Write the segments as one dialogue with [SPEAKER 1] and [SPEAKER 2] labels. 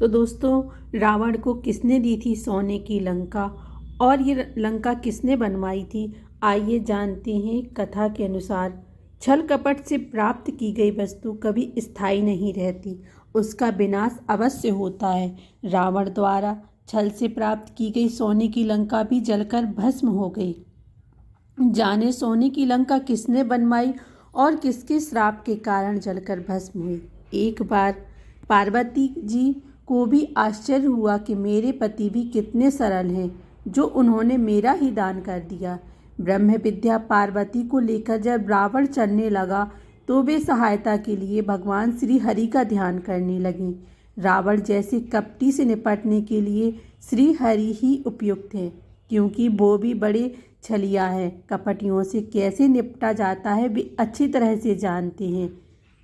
[SPEAKER 1] तो दोस्तों, रावण को किसने दी थी सोने की लंका और ये लंका किसने बनवाई थी? आइए जानते हैं। कथा के अनुसार छल कपट से प्राप्त की गई वस्तु कभी स्थायी नहीं रहती, उसका विनाश अवश्य होता है। रावण द्वारा छल से प्राप्त की गई सोने की लंका भी जलकर भस्म हो गई। जाने सोने की लंका किसने बनवाई और किसके श्राप के कारण जलकर भस्म हुई। एक बार पार्वती जी को भी आश्चर्य हुआ कि मेरे पति भी कितने सरल हैं, जो उन्होंने मेरा ही दान कर दिया। ब्रह्म विद्या पार्वती को लेकर जब रावण चलने लगा तो वे सहायता के लिए भगवान श्री हरि का ध्यान करने लगी। रावण जैसे कपटी से निपटने के लिए श्री हरि ही उपयुक्त हैं, क्योंकि वो भी बड़े छलिया है। कपटियों से कैसे निपटा जाता है वे अच्छी तरह से जानते हैं।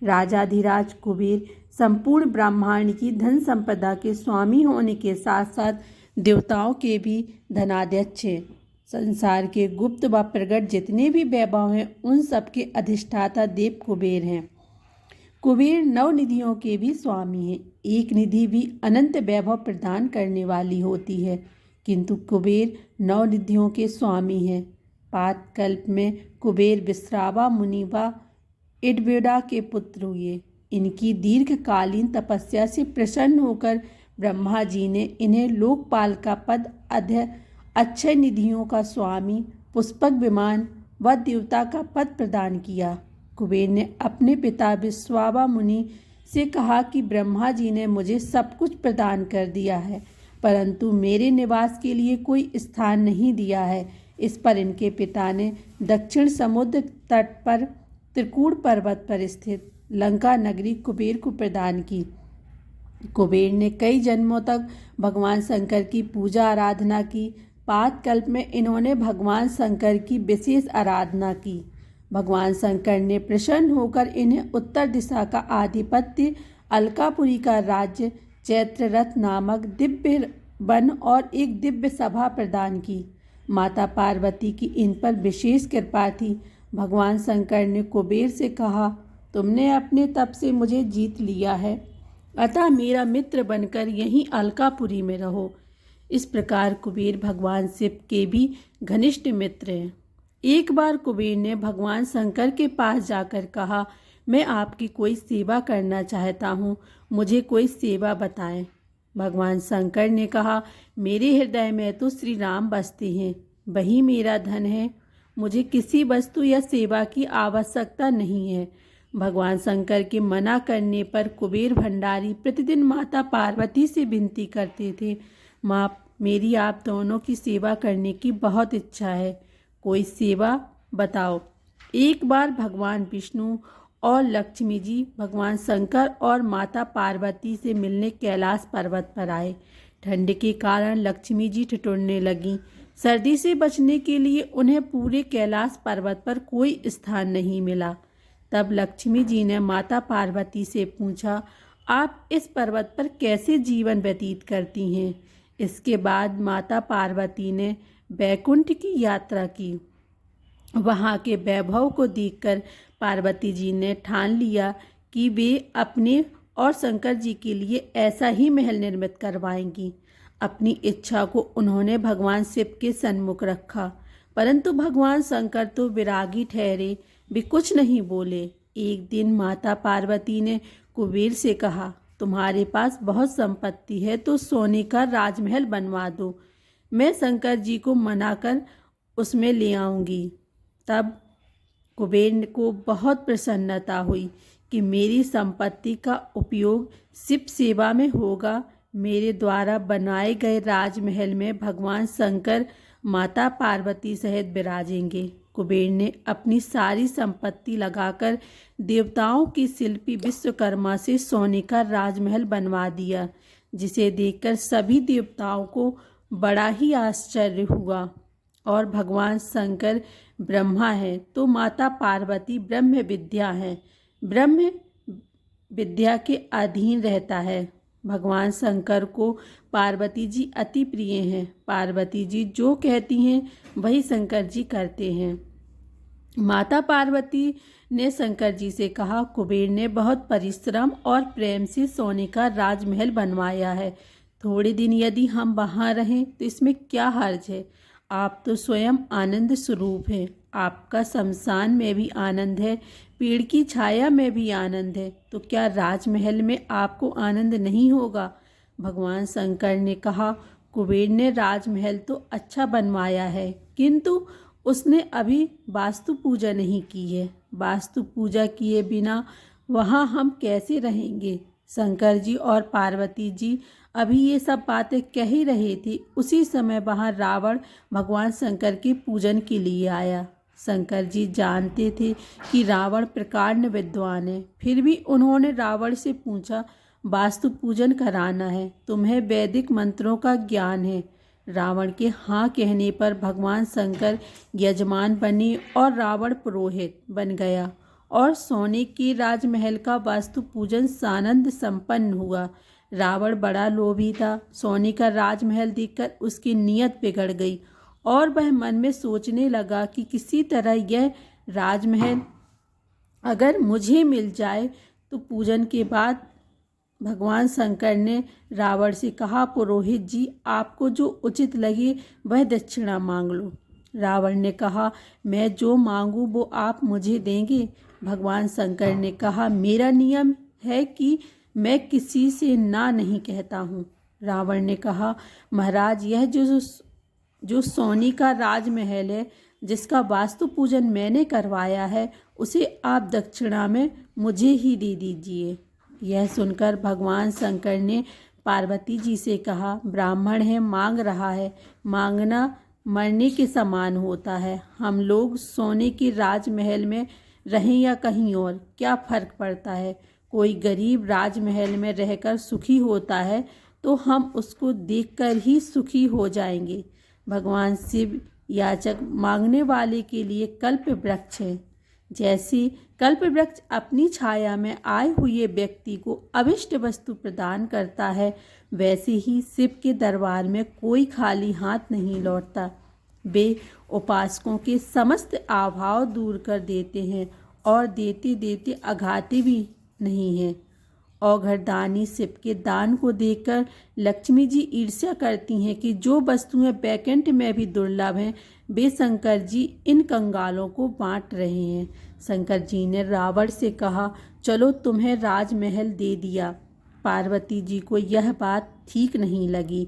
[SPEAKER 1] राजाधिराज कुबेर संपूर्ण ब्रह्मांड की धन संपदा के स्वामी होने के साथ साथ देवताओं के भी धनाध्यक्ष हैं। संसार के गुप्त व प्रगट जितने भी वैभव हैं उन सबके अधिष्ठाता देव कुबेर हैं। कुबेर नौ निधियों के भी स्वामी हैं। एक निधि भी अनंत वैभव प्रदान करने वाली होती है, किंतु कुबेर नौ निधियों के स्वामी हैं। पातकल्प में कुबेर विश्रावा मुनि व इडविड़ा के पुत्र हुए। इनकी दीर्घकालीन तपस्या से प्रसन्न होकर ब्रह्मा जी ने इन्हें लोकपाल का पद, अक्षय निधियों का स्वामी, पुष्पक विमान व देवता का पद प्रदान किया। कुबेर ने अपने पिता विश्रावा मुनि से कहा कि ब्रह्मा जी ने मुझे सब कुछ प्रदान कर दिया है, परंतु मेरे निवास के लिए कोई स्थान नहीं दिया है। इस पर इनके पिता ने दक्षिण समुद्र तट पर त्रिकूट पर्वत पर स्थित लंका नगरी कुबेर को प्रदान की। कुबेर ने कई जन्मों तक भगवान शंकर की पूजा आराधना की। पातकल्प में इन्होंने भगवान शंकर की विशेष आराधना की। भगवान शंकर ने प्रसन्न होकर इन्हें उत्तर दिशा का आधिपत्य, अलकापुरी का राज्य, चैत्ररथ नामक दिव्य वन और एक दिव्य सभा प्रदान की। माता पार्वती की इन पर विशेष कृपा थी। भगवान शंकर ने कुबेर से कहा, तुमने अपने तप से मुझे जीत लिया है, अतः मेरा मित्र बनकर यहीं अलकापुरी में रहो। इस प्रकार कुबेर भगवान शिव के भी घनिष्ठ मित्र हैं। एक बार कुबेर ने भगवान शंकर के पास जाकर कहा, मैं आपकी कोई सेवा करना चाहता हूँ, मुझे कोई सेवा बताएं। भगवान शंकर ने कहा, मेरे हृदय में तो श्री राम बसते हैं, वही मेरा धन है, मुझे किसी वस्तु या सेवा की आवश्यकता नहीं है। भगवान शंकर के मना करने पर कुबेर भंडारी प्रतिदिन माता पार्वती से विनती करते थे, माँ, मेरी आप दोनों की सेवा करने की बहुत इच्छा है, कोई सेवा बताओ। एक बार भगवान विष्णु और लक्ष्मी जी भगवान शंकर और माता पार्वती से मिलने कैलाश पर्वत पर आए। ठंड के कारण लक्ष्मी जी ठिठुरने लगीं। सर्दी से बचने के लिए उन्हें पूरे कैलाश पर्वत पर कोई स्थान नहीं मिला। तब लक्ष्मी जी ने माता पार्वती से पूछा, आप इस पर्वत पर कैसे जीवन व्यतीत करती हैं? इसके बाद माता पार्वती ने बैकुंठ की यात्रा की। वहाँ के वैभव को देखकर पार्वती जी ने ठान लिया कि वे अपने और शंकर जी के लिए ऐसा ही महल निर्मित करवाएंगी। अपनी इच्छा को उन्होंने भगवान शिव के सन्मुख रखा, परंतु भगवान शंकर तो विरागी ठहरे, वे कुछ नहीं बोले। एक दिन माता पार्वती ने कुबेर से कहा, तुम्हारे पास बहुत संपत्ति है तो सोने का राजमहल बनवा दो, मैं शंकर जी को मनाकर उसमें ले आऊँगी। तब कुबेर को बहुत प्रसन्नता हुई कि मेरी संपत्ति का उपयोग शिव सेवा में होगा। मेरे द्वारा बनाए गए राजमहल में भगवान शंकर माता पार्वती सहित विराजेंगे। कुबेर ने अपनी सारी संपत्ति लगाकर देवताओं की शिल्पी विश्वकर्मा से सोने का राजमहल बनवा दिया, जिसे देखकर सभी देवताओं को बड़ा ही आश्चर्य हुआ। और भगवान शंकर ब्रह्मा है तो माता पार्वती ब्रह्म विद्या है, ब्रह्म विद्या के अधीन रहता है। भगवान शंकर को पार्वती जी अति प्रिय हैं। पार्वती जी जो कहती हैं वही शंकर जी करते हैं। माता पार्वती ने शंकर जी से कहा, कुबेर ने बहुत परिश्रम और प्रेम से सोने का राजमहल बनवाया है। थोड़े दिन यदि हम वहाँ रहें तो इसमें क्या हर्ज है। आप तो स्वयं आनंद स्वरूप हैं। आपका शमशान में भी आनंद है, पेड़ की छाया में भी आनंद है, तो क्या राजमहल में आपको आनंद नहीं होगा। भगवान शंकर ने कहा, कुबेर ने राजमहल तो अच्छा बनवाया है, किंतु उसने अभी वास्तु पूजा नहीं की है। वास्तु पूजा किए बिना वहाँ हम कैसे रहेंगे। शंकर जी और पार्वती जी अभी ये सब बातें कह ही रहे थे, उसी समय वहाँ रावण भगवान शंकर के पूजन के लिए आया। शंकर जी जानते थे कि रावण प्रकांड विद्वान है, फिर भी उन्होंने रावण से पूछा, वास्तु पूजन कराना है, तुम्हें वैदिक मंत्रों का ज्ञान है। रावण के हाँ कहने पर भगवान शंकर यजमान बने और रावण पुरोहित बन गया और सोने के राजमहल का वास्तु पूजन सानंद संपन्न हुआ। रावण बड़ा लोभी था। सोने का राजमहल देखकर उसकी नीयत बिगड़ गई और वह मन में सोचने लगा कि किसी तरह यह राजमहल अगर मुझे मिल जाए तो। पूजन के बाद भगवान शंकर ने रावण से कहा, पुरोहित जी, आपको जो उचित लगे वह दक्षिणा मांग लो। रावण ने कहा, मैं जो मांगू वो आप मुझे देंगे। भगवान शंकर ने कहा, मेरा नियम है कि मैं किसी से ना नहीं कहता हूँ। रावण ने कहा, महाराज, यह जो सोने का राजमहल है, जिसका वास्तु पूजन मैंने करवाया है, उसे आप दक्षिणा में मुझे ही दे दीजिए। यह सुनकर भगवान शंकर ने पार्वती जी से कहा, ब्राह्मण है, मांग रहा है, मांगना मरने के समान होता है। हम लोग सोने के राजमहल में रहें या कहीं और, क्या फर्क पड़ता है। कोई गरीब राजमहल में रहकर सुखी होता है तो हम उसको देखकर ही सुखी हो जाएंगे। भगवान शिव याचक मांगने वाले के लिए कल्प वृक्ष है। जैसे कल्प वृक्ष अपनी छाया में आए हुए व्यक्ति को अभिष्ट वस्तु प्रदान करता है, वैसे ही शिव के दरबार में कोई खाली हाथ नहीं लौटता। वे उपासकों के समस्त अभाव दूर कर देते हैं और देते देते अघाते भी नहीं हैं। औघड़दानी शिव के दान को देखकर लक्ष्मी जी ईर्ष्या करती हैं कि जो वस्तुएं बैकुंठ में भी दुर्लभ हैं, वे शंकर जी इन कंगालों को बांट रहे हैं। शंकर जी ने रावण से कहा, चलो तुम्हें राजमहल दे दिया। पार्वती जी को यह बात ठीक नहीं लगी।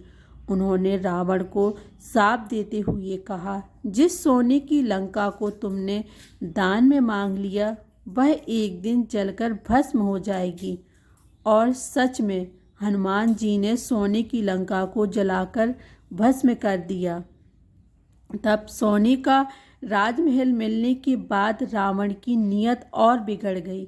[SPEAKER 1] उन्होंने रावण को शाप देते हुए कहा, जिस सोने की लंका को तुमने दान में मांग लिया, वह एक दिन जलकर भस्म हो जाएगी। और सच में हनुमान जी ने सोने की लंका को जलाकर भस्म कर दिया। तब सोने का राजमहल मिलने के बाद रावण की नीयत और बिगड़ गई।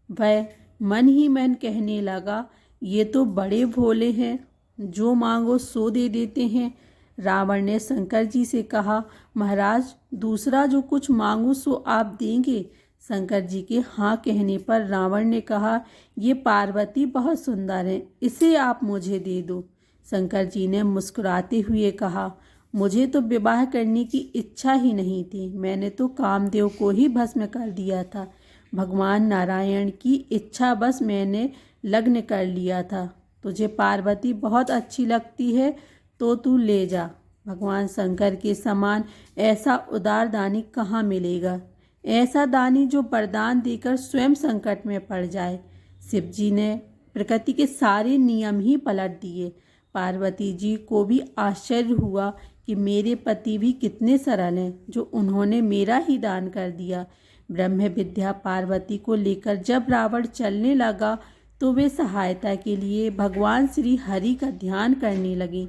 [SPEAKER 1] वह मन ही मन कहने लगा, ये तो बड़े भोले हैं, जो मांगो सो दे देते हैं। रावण ने शंकर जी से कहा, महाराज, दूसरा जो कुछ मांगू सो आप देंगे। शंकर जी के हाँ कहने पर रावण ने कहा, ये पार्वती बहुत सुंदर है, इसे आप मुझे दे दो। शंकर जी ने मुस्कुराते हुए कहा, मुझे तो विवाह करने की इच्छा ही नहीं थी, मैंने तो कामदेव को ही भस्म कर दिया था। भगवान नारायण की इच्छा बस मैंने लग्न कर लिया था। तुझे पार्वती बहुत अच्छी लगती है तो तू ले जा। भगवान शंकर के समान ऐसा उदार दानी कहाँ मिलेगा, ऐसा दानी जो वरदान देकर स्वयं संकट में पड़ जाए। शिव जी ने प्रकृति के सारे नियम ही पलट दिए। पार्वती जी को भी आश्चर्य हुआ कि मेरे पति भी कितने सरल हैं, जो उन्होंने मेरा ही दान कर दिया। ब्रह्म विद्या पार्वती को लेकर जब रावण चलने लगा तो वे सहायता के लिए भगवान श्री हरि का ध्यान करने लगे।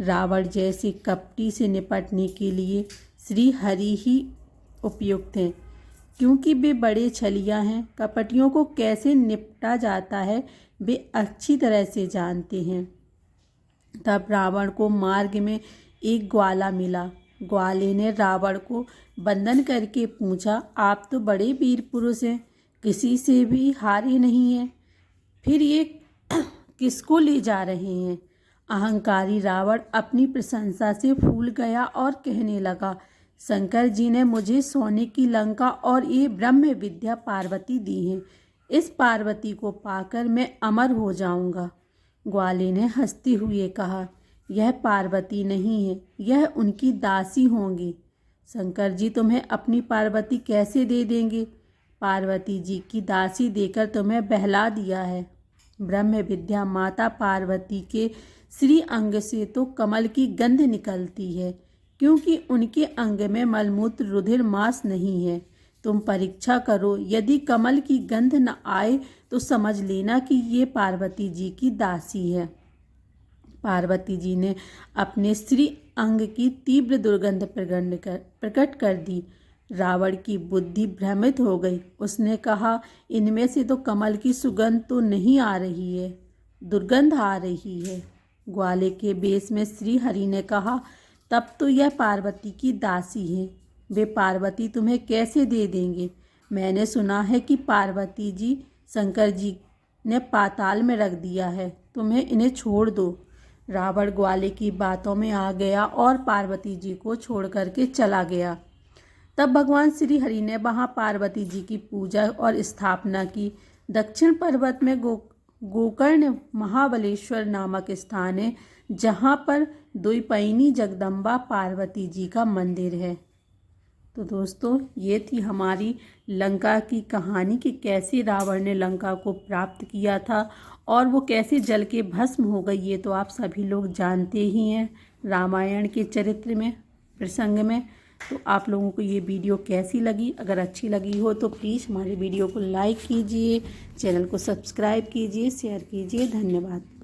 [SPEAKER 1] रावण जैसे कपटी से निपटने के लिए श्री हरि ही उपयुक्त हैं, क्योंकि वे बड़े छलिया हैं। कपटियों को कैसे निपटा जाता है वे अच्छी तरह से जानते हैं। तब रावण को मार्ग में एक ग्वाला मिला। ग्वाले ने रावण को बंधन करके पूछा, आप तो बड़े वीर पुरुष हैं, किसी से भी हारे नहीं हैं, फिर ये किसको ले जा रहे हैं। अहंकारी रावण अपनी प्रशंसा से फूल गया और कहने लगा, शंकर जी ने मुझे सोने की लंका और ये ब्रह्म विद्या पार्वती दी है। इस पार्वती को पाकर मैं अमर हो जाऊंगा। ग्वाले ने हंसते हुए कहा, यह पार्वती नहीं है, यह उनकी दासी होंगी। शंकर जी तुम्हें अपनी पार्वती कैसे दे देंगे? पार्वती जी की दासी देकर तुम्हें बहला दिया है। ब्रह्म विद्या माता पार्वती के श्री अंग से तो कमल की गंध निकलती है, क्योंकि उनके अंग में मलमूत्र रुधिर मांस नहीं है। तुम परीक्षा करो, यदि कमल की गंध न आए तो समझ लेना कि ये पार्वती जी की दासी है। पार्वती जी ने अपने श्री अंग की तीव्र दुर्गंध प्रकट कर दी। रावण की बुद्धि भ्रमित हो गई। उसने कहा, इनमें से तो कमल की सुगंध तो नहीं आ रही है, दुर्गंध आ रही है। ग्वाले के बेस में श्री हरि ने कहा, तब तो यह पार्वती की दासी है। वे पार्वती तुम्हें कैसे दे देंगे? मैंने सुना है कि पार्वती जी शंकर जी ने पाताल में रख दिया है। तुम्हें इन्हें छोड़ दो। रावण ग्वाले की बातों में आ गया और पार्वती जी को छोड़ करके चला गया। तब भगवान श्री हरि ने वहाँ पार्वती जी की पूजा और स्थापना की। दक्षिण पर्वत में गोकर्ण महाबलेश्वर नामक स्थान है, जहाँ पर द्विपयनी जगदम्बा पार्वती जी का मंदिर है। तो दोस्तों, ये थी हमारी लंका की कहानी कि कैसे रावण ने लंका को प्राप्त किया था और वो कैसे जल के भस्म हो गई। ये तो आप सभी लोग जानते ही हैं रामायण के चरित्र में, प्रसंग में। तो आप लोगों को ये वीडियो कैसी लगी? अगर अच्छी लगी हो तो प्लीज़ हमारे वीडियो को लाइक कीजिए, चैनल को सब्सक्राइब कीजिए, शेयर कीजिए। धन्यवाद।